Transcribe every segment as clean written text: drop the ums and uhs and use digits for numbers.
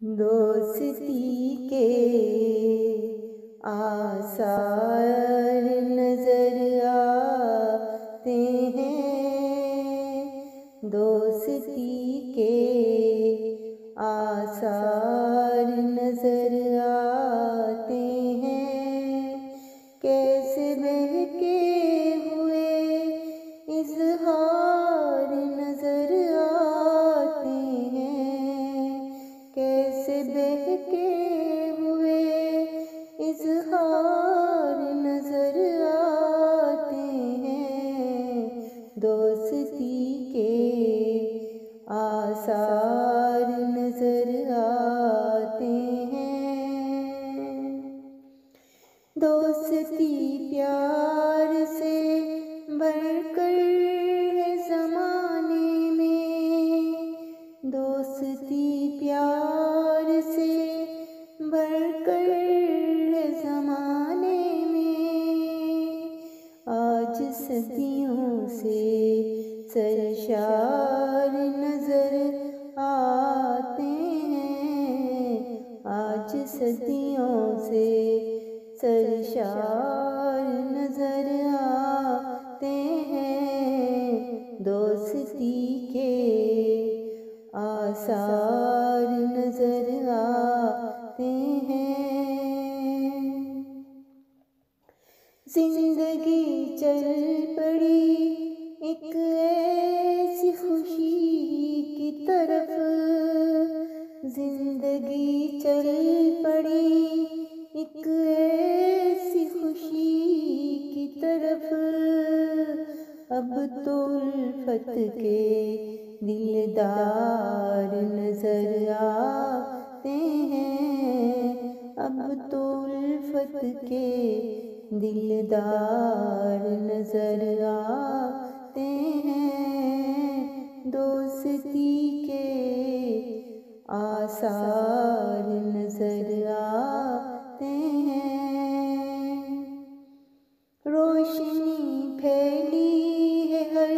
दोस्ती के आसार नजर आते हैं। दोस्ती के आसार नजर आते हैं। कैसे बहके हुए इज़हार नजर आते हैं। कैसे बहके हुए इज़हार नजर आते हैं। दोस्ती के आसार नजर आते हैं। दोस्ती प्यार से बढ़कर है ज़माने में। दोस्ती प्यार से बढ़कर है ज़माने में। आज सदियों से सरशार नजर आते हैं। आज सदियों से सरशार नजर आते हैं। दोस्ती के आसार नजर आते हैं। जिंदगी चल पड़ी एक ऐसी खुशी की तरफ। जिंदगी चल पड़ी एक ऐसी खुशी की तरफ। अब तो उल्फत के दिलदार नजर आते हैं। अब तो उल्फत के दिलदार नजर आते हैं। दोस्ती के आसार नजर आते हैं। रोशनी फैली है हर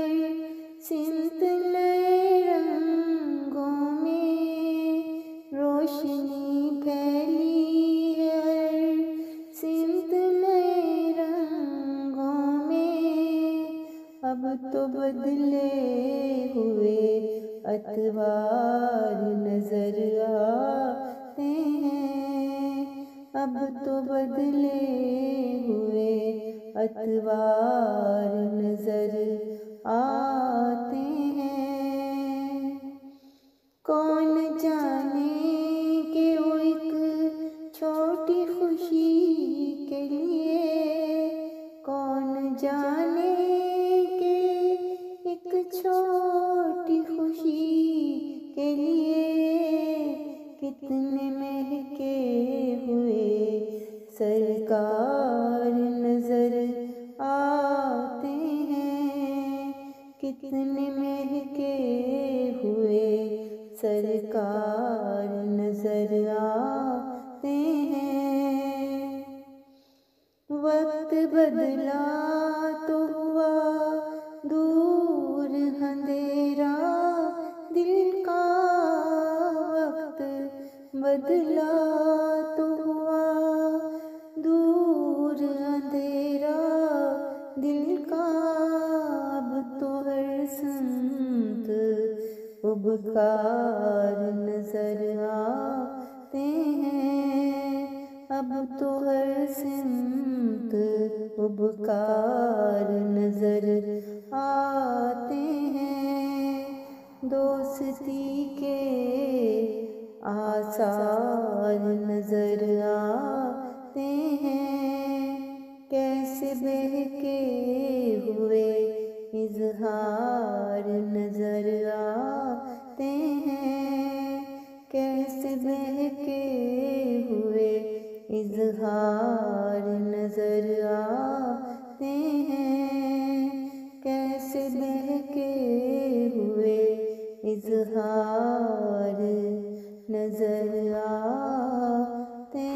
सिमत नए रंगों में। रोशनी फैली है हर सिमत नए रंगों में। अब तो बदले हुए अतवार नजर आते हैं। अब तो बदले हुए अतवार नजर आते हैं। कौन जाने कि वो एक छोटी खुशी के लिए। कौन जाने कि एक छोटी खुशी के लिए कितने महके हुए सरकार नजर आते हैं। कितने महके हुए सरकार नजर आते हैं। वक्त बदला तो हुआ दूर अंधेरा दिल का। वक्त बदला तो हुआ दूर अंधेरा दिल का। अब तो हर संत उबकार नजर आते हैं। अब तो हर सिमत उबकार नजर आते हैं। दोस्ती के आसार नजर आते हैं। कैसे बहके हुए इज़हार नजर आते हैं। कैसे बहके हुए इज़हार नजर आते हैं। कैसे बहके हुए इज़हार नजर आते